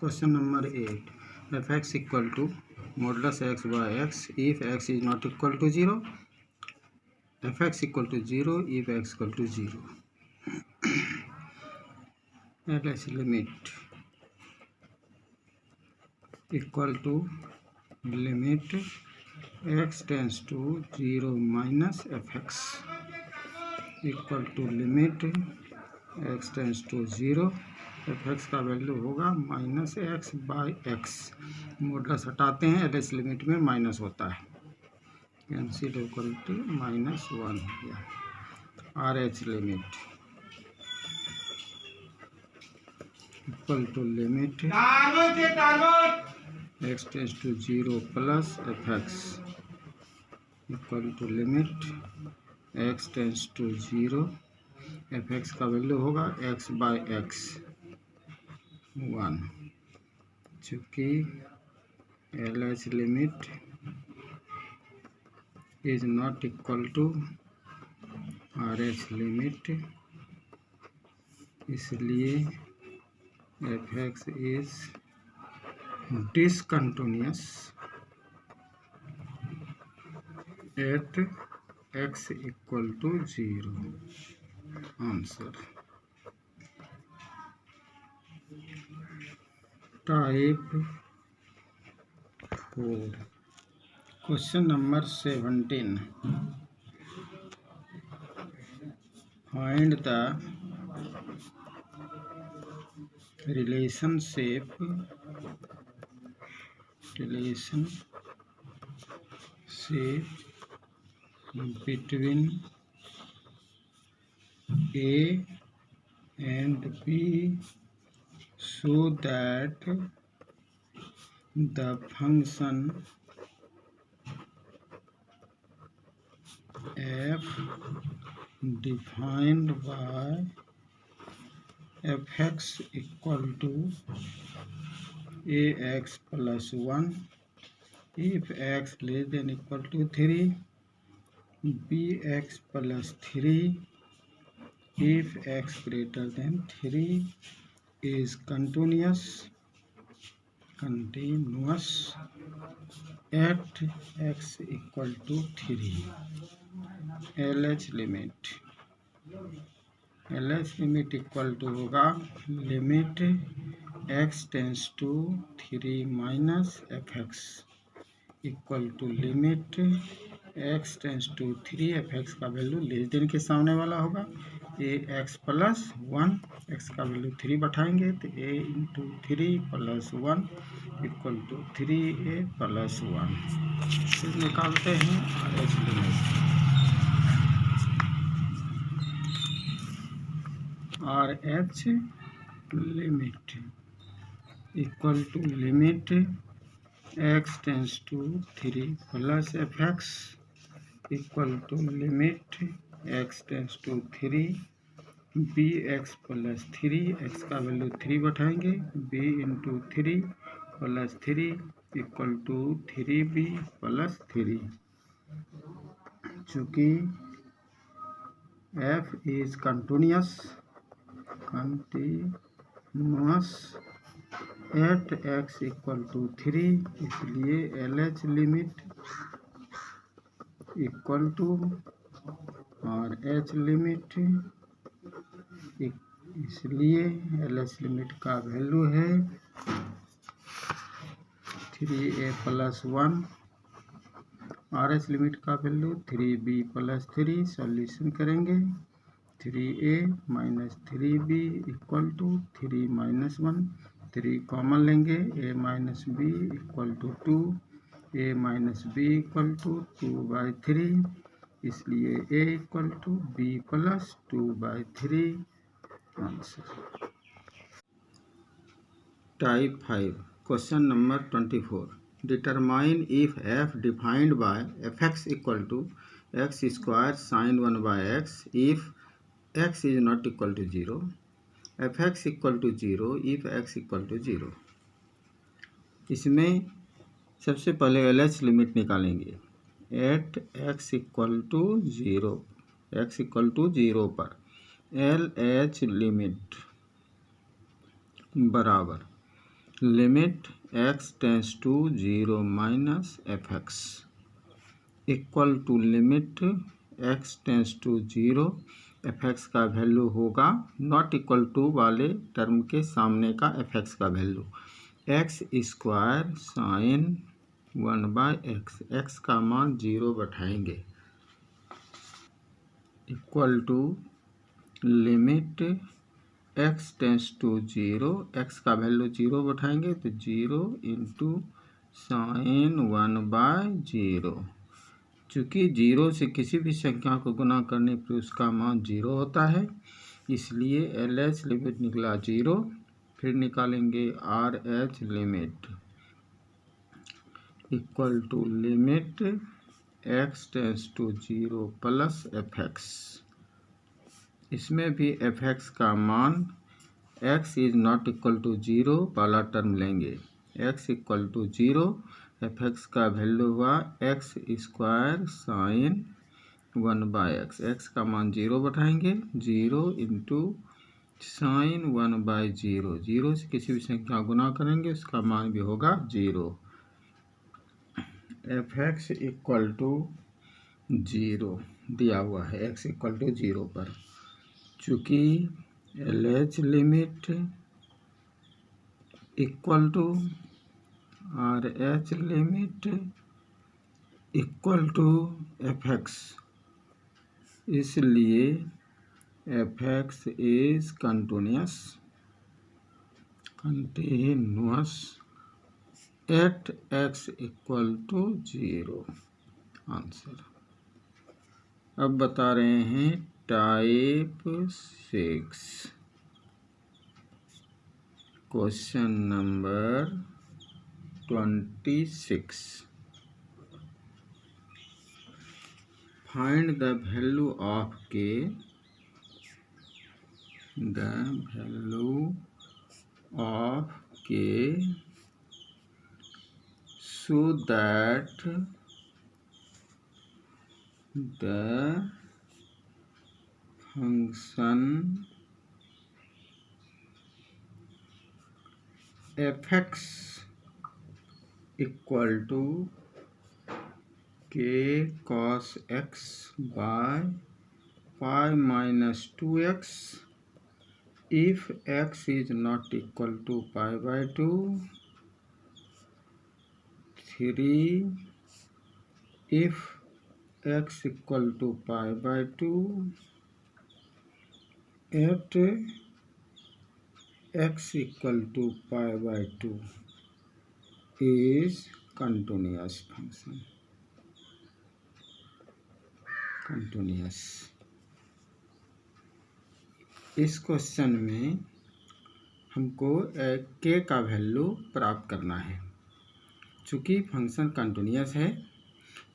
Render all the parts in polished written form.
Question number 8. Fx equal to modulus x by x if x is not equal to 0. Fx equal to 0 if x equal to 0. LS limit equal to limit x tends to 0 minus fx equal to limit x tends to 0. fx का value होगा minus x by x. Modulus हटाते हैं, L S limit में minus होता है, cancel equal to -1 हो गया। R H limit equal to limit x tends to 0 plus f x equal to limit x tends to 0। F x का value होगा x by x 1, चूँकि L H limit is not equal to R H limit, इसलिए f x is discontinuous at x equal to 0। Answer type 4। Question number 17। Find the relationship between A and B so that the function f defined by fx equal to ax plus 1 if x less than equal to 3, bx plus 3 if x greater than 3 is continuous at x equal to 3। LH limit equal to होगा limit x tends to 3 minus f x equal to limit x tends to 3। F x का value less than के सामने वाला होगा a x plus 1, x का value 3 बैठाएंगे तो a into 3 plus 1 equal to 3a plus 1। फिर निकालते हैं H limit. R H limit equal to limit x tends to 3 plus f x equal to limit x tends to 3 b x plus 3, x का value 3 बैठाएंगे b into 3 plus 3 equal to 3b plus 3। चूँकि f is continuous at x equal to 3, इसलिए L H limit equal to R H limit, इसलिए L H limit का value है 3a plus 1, R H limit का value 3b plus 3। Solution करेंगे 3a minus 3b equal to 3 minus 1, 3 common लेंगे a minus b equal to 2, a minus b equal to 2/3, इसलिए a equal to b plus 2/3। Answer type 5। Question number 24। Determine if f defined by fx equal to x square sine 1/x if x is not equal to 0, fx equal to 0 if x equal to 0। इसमें सबसे पहले L H limit निकालेंगे at x equal to 0, x equal to 0 पर L H limit बराबर limit x tends to 0 minus f x equal to limit x tends to 0 f x का value होगा not equal to वाले term के सामने का f x का value x square sine 1/x x का मान 0 बैठाएंगे equal to limit x tends to 0 x का वैल्यू 0 बैठाएंगे तो 0 इंटू साइन 1/0 चूँकि 0 से किसी भी संख्या को गुना करने पर उसका मान 0 होता है इसलिए LH लिमिट निकला 0। फिर निकालेंगे RH limit equal to limit x tends to 0 plus f x इसमें भी एफ एक्स का मान x is not equal to 0 वाला टर्म लेंगे x equal to 0 f x का वैल्यू हुआ x square sine 1/x x का मान 0 बैठाएंगे 0 इंटू साइन 1/0 0 से किसी भी संख्या गुना करेंगे उसका मान भी होगा 0। एफ एक्स इक्वल टू 0 दिया हुआ है x इक्वल टू 0 पर चूँकि LH limit equal to RH limit equal to f x इसलिए f x is continuous at x equal to 0 answer. अब बता रहे हैं type 6 question number 26 find the value of k so that the function fx equal to k cos x by pi minus 2x if x is not equal to pi by 2 3 if x equal to pi by 2 at x equal to pi by 2 is continuous function continuous। इस question में हमको k का value प्राप्त करना है। चूँकि function continuous है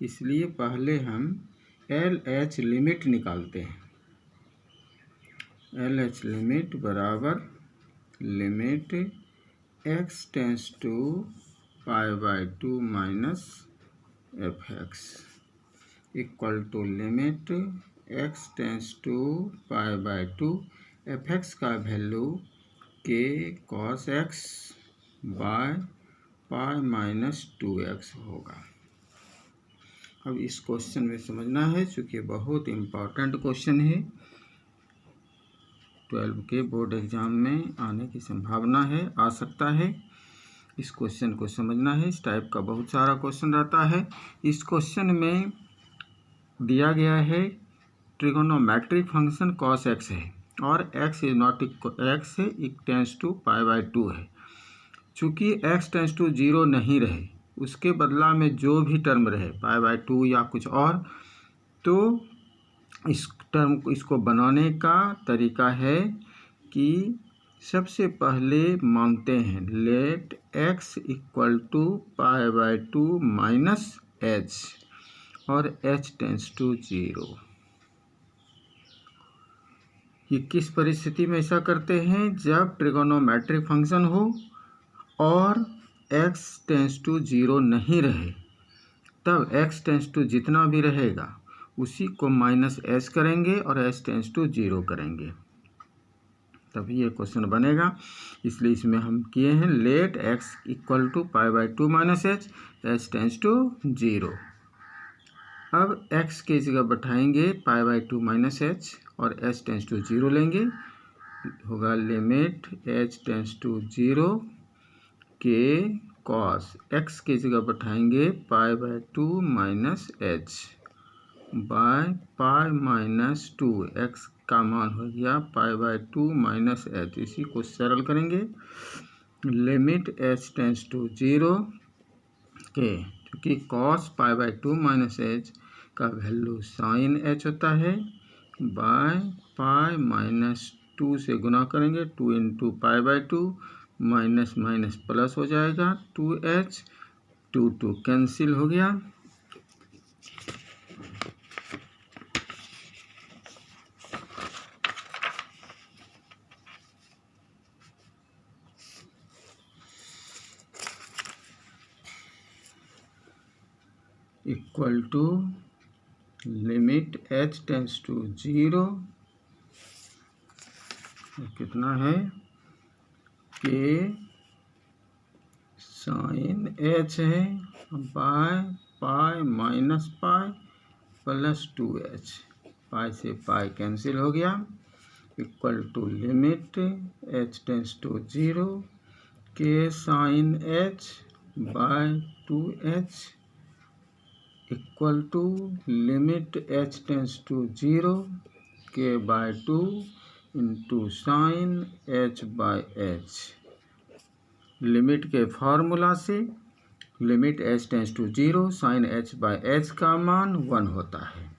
इसलिए पहले हम LH लिमिट निकालते हैं। LH लिमिट बराबर limit x tends to pi by 2 minus f x equal to limit x tends to pi by 2 f x का value k cos x by pi minus 2x होगा। अब इस question में समझना है चूँकि बहुत इम्पोर्टेंट क्वेश्चन है 12 के बोर्ड एग्जाम में आने की संभावना है आ सकता है। इस क्वेश्चन को समझना है। इस टाइप का बहुत सारा क्वेश्चन रहता है। इस क्वेश्चन में दिया गया है ट्रिगोनोमेट्रिक फंक्शन cos x है और x is not equal x tends to pi by 2 है। चूँकि x टेंस टू 0 नहीं रहे उसके बदला में जो भी टर्म रहे पाई बाई 2 या कुछ और तो इस टर्म को इसको बनाने का तरीका है कि सबसे पहले मानते हैं let x equal to pi by 2 minus h और h टेंस टू 0। ये किस परिस्थिति में ऐसा करते हैं जब ट्रिगोनोमेट्रिक फंक्शन हो और x टेंस टू 0 नहीं रहे तब x टेंस टू जितना भी रहेगा उसी को माइनस h करेंगे और h टेंस टू 0 करेंगे तभी ये क्वेश्चन बनेगा। इसलिए इसमें हम किए हैं let x equal to π/2 minus h, h tends to 0। अब x की जगह बैठाएंगे π/2 माइनस एच और h टेंस टू 0 लेंगे, होगा लिमिट h टेंस टू 0 के कॉस x की जगह बैठाएंगे π/2 minus h by pi minus 2, x का मान हो गया π/2 माइनस एच। इसी को सरल करेंगे, लिमिट h टेंस टू 0 के, क्योंकि cos π/2 माइनस एच का वैल्यू साइन h होता है, बाय पाई माइनस 2 से गुना करेंगे, 2 इंटू π/2 माइनस माइनस प्लस हो जाएगा 2h, 2 कैंसिल हो गया। Equal to limit h tends to 0, कितना है के साइन h है by pi minus pi plus 2h, pi से पाई कैंसिल हो गया, equal to limit h tends to 0 के sine h by 2h equal to limit h tends to 0 के by 2 into sine h by h। Limit के formula से limit h tends to 0 sine h by h का मान 1 होता है,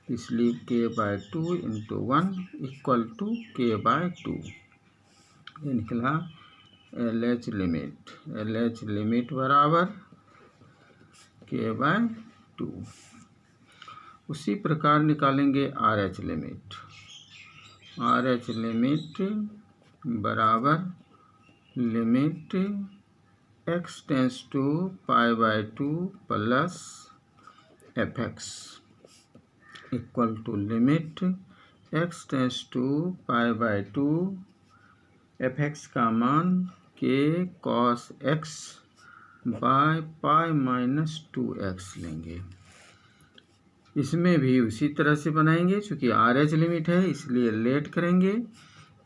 इसलिए k by 2 into 1 equal to k by 2। ये निकला LH लिमिट, LH लिमिट बराबर k बाय 2। उसी प्रकार निकालेंगे RH लिमिट, RH लिमिट बराबर limit x tends to π/2 plus fx equal to limit x tends to π/2 fx का मान k cos x by pi minus 2x लेंगे। इसमें भी उसी तरह से बनाएंगे, चूँकि RH लिमिट है इसलिए लेट करेंगे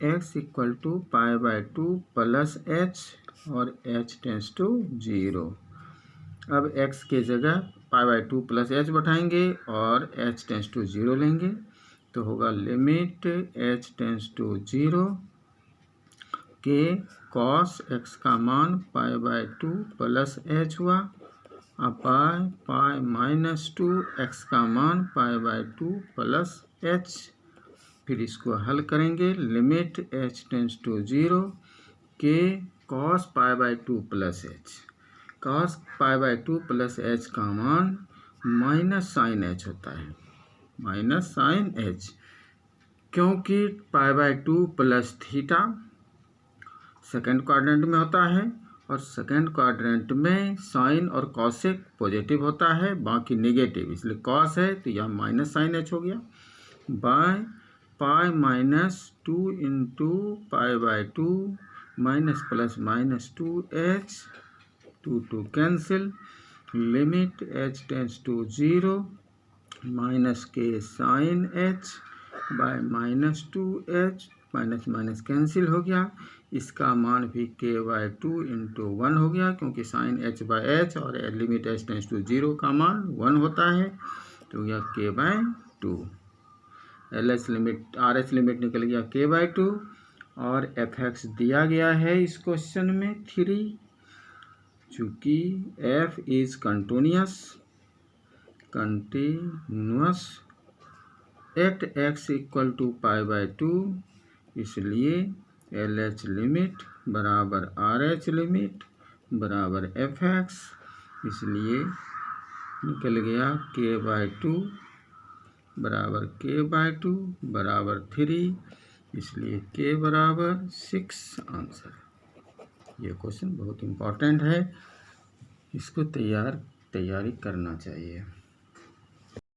x equal to π/2 plus h और h टेंस टू 0। अब x के जगह π/2 प्लस h बैठाएंगे और h टेंस टू 0 लेंगे, तो होगा लिमिट h टेंस टू 0 के cos x का मान π/2 प्लस h हुआ, अपाय पाई माइनस 2 x का मान π/2 प्लस h। फिर इसको हल करेंगे, लिमिट h टेंस टू 0 के cos π/2 plus h, cos π/2 plus h का मान माइनस साइन h होता है, माइनस साइन h, क्योंकि π/2 प्लस थीटा सेकंड क्वाड्रेंट में होता है और सेकंड क्वाड्रेंट में साइन और कॉसेक पॉजिटिव होता है, बाकी नेगेटिव, इसलिए कॉस है तो यह माइनस साइन h हो गया, by pi minus 2 into π/2 minus plus minus 2h, 2 cancel, limit h tends to 0 minus k sine h by minus 2h, minus minus cancel हो गया, इसका मान भी k/2 इंटू 1 हो गया, क्योंकि साइन h बाय h और लिमिट h टेंस टू 0 का मान 1 होता है, तो यह k/2। LH limit RH limit निकल गया k/2 और fx दिया गया है इस क्वेश्चन में 3, चूँकि f is continuous at x equal to π/2, इसलिए LH लिमिट बराबर RH लिमिट बराबर fx, इसलिए निकल गया k/2 बराबर 3, इसलिए k बराबर 6 आंसर। ये क्वेश्चन बहुत इम्पोर्टेंट है, इसको तैयारी करना चाहिए।